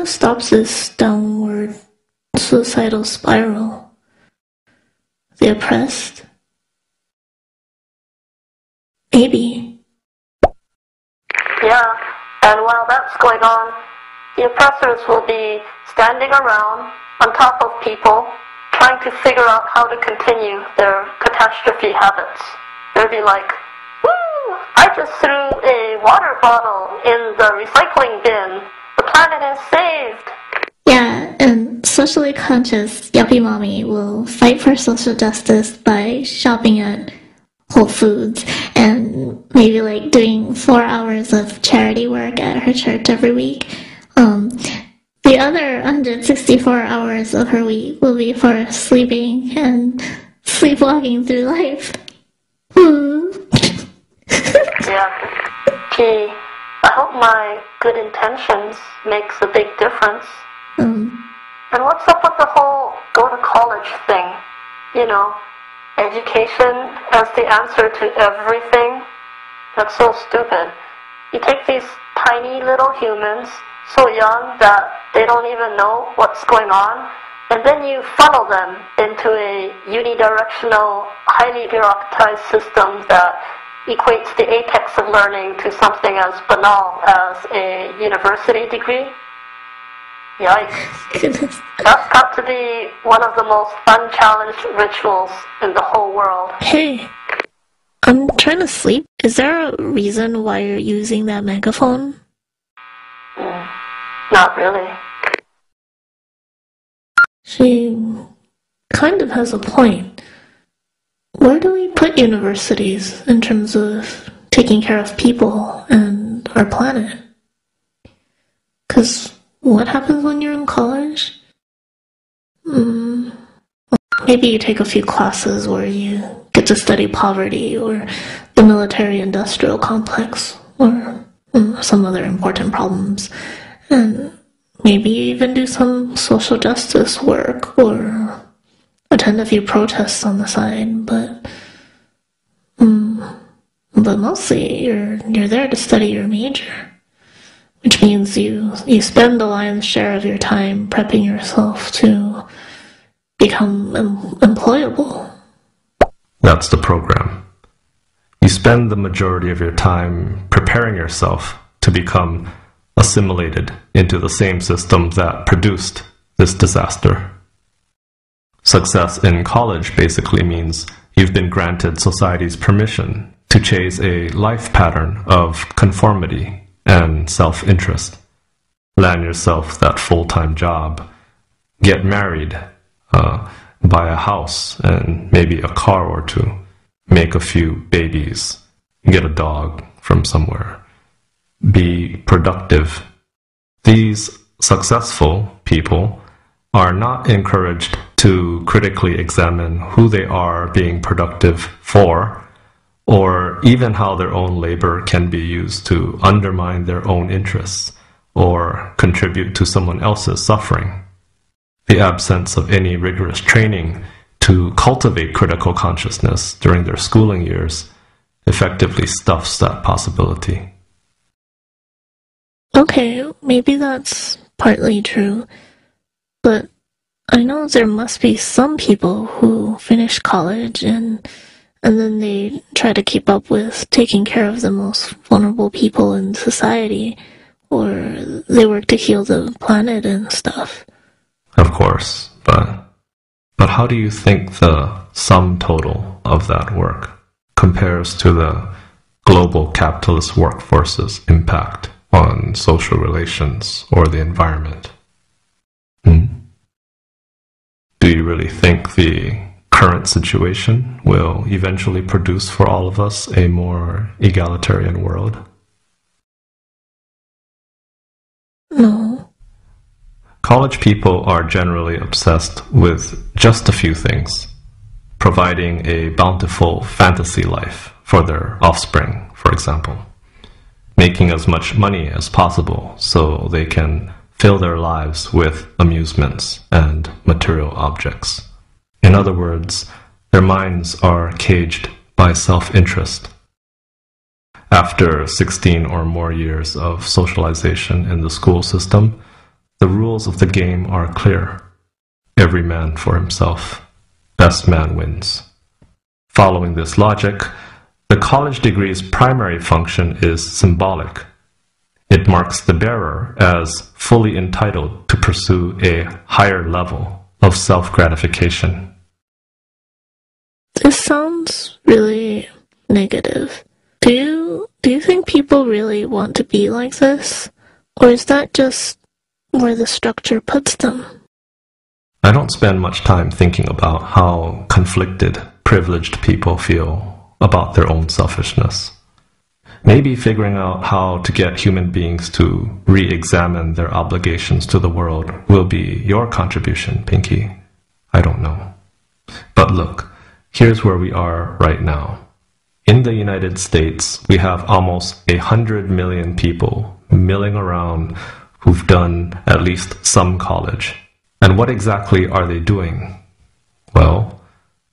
stops this downward suicidal spiral? The oppressed? Maybe. Yeah, and while that's going on, the oppressors will be standing around on top of people, trying to figure out how to continue their catastrophe habits. They'll be like, "Woo! I just threw a water bottle in the recycling bin. The planet is saved." Yeah, and socially conscious yuppie mommy will fight for social justice by shopping at Whole Foods and maybe like doing 4 hours of charity work at her church every week. The other 164 hours of her week will be for sleeping and sleepwalking through life. Yeah. Gee, I hope my good intentions makes a big difference. And what's up with the whole go to college thing? You know, education as the answer to everything? That's so stupid. You take these tiny little humans, so young that they don't even know what's going on, and then you funnel them into a unidirectional, highly bureaucratized system that equates the apex of learning to something as banal as a university degree. Yikes. Goodness. That's got to be one of the most unchallenged rituals in the whole world. Hey, I'm trying to sleep. Is there a reason why you're using that megaphone? Not really. She kind of has a point. Where do we put universities in terms of taking care of people and our planet? 'Cause what happens when you're in college? Maybe you take a few classes where you get to study poverty or the military-industrial complex or some other important problems. And maybe even do some social justice work or attend a few protests on the side, but mostly you're there to study your major, which means you spend the lion's share of your time prepping yourself to become employable. That's the program. You spend the majority of your time preparing yourself to become assimilated into the same system that produced this disaster. Success in college basically means you've been granted society's permission to chase a life pattern of conformity and self-interest. Land yourself that full-time job, get married, buy a house and maybe a car or two, make a few babies, get a dog from somewhere. Be productive. These successful people are not encouraged to critically examine who they are being productive for, or even how their own labor can be used to undermine their own interests or contribute to someone else's suffering. The absence of any rigorous training to cultivate critical consciousness during their schooling years effectively stuffs that possibility. Okay, maybe that's partly true, but I know there must be some people who finish college and then they try to keep up with taking care of the most vulnerable people in society, or they work to heal the planet and stuff. Of course, but how do you think the sum total of that work compares to the global capitalist workforce's impact on social relations or the environment? Do you really think the current situation will eventually produce for all of us a more egalitarian world? No. College people are generally obsessed with just a few things: providing a bountiful fantasy life for their offspring, for example, making as much money as possible so they can fill their lives with amusements and material objects. In other words, their minds are caged by self-interest. After 16 or more years of socialization in the school system, The rules of the game are clear. Every man for himself. Best man wins. Following this logic, the college degree's primary function is symbolic. It marks the bearer as fully entitled to pursue a higher level of self-gratification. This sounds really negative. Do you think people really want to be like this? Or is that just where the structure puts them? I don't spend much time thinking about how conflicted, privileged people feel about their own selfishness. Maybe figuring out how to get human beings to re-examine their obligations to the world will be your contribution, Pinky. I don't know. But look, here's where we are right now. In the United States, we have almost 100 million people milling around who've done at least some college. And what exactly are they doing? Well,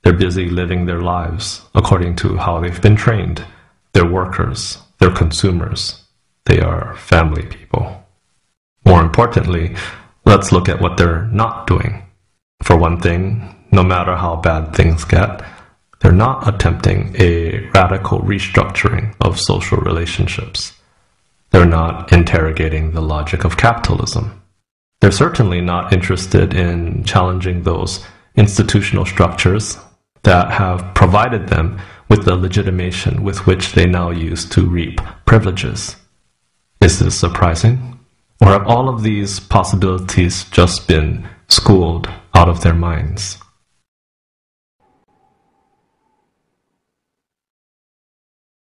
they're busy living their lives according to how they've been trained. They're workers, they're consumers, they are family people. More importantly, let's look at what they're not doing. For one thing, no matter how bad things get, they're not attempting a radical restructuring of social relationships. They're not interrogating the logic of capitalism. They're certainly not interested in challenging those institutional structures that have provided them with the legitimation with which they now use to reap privileges. Is this surprising? Or have all of these possibilities just been schooled out of their minds?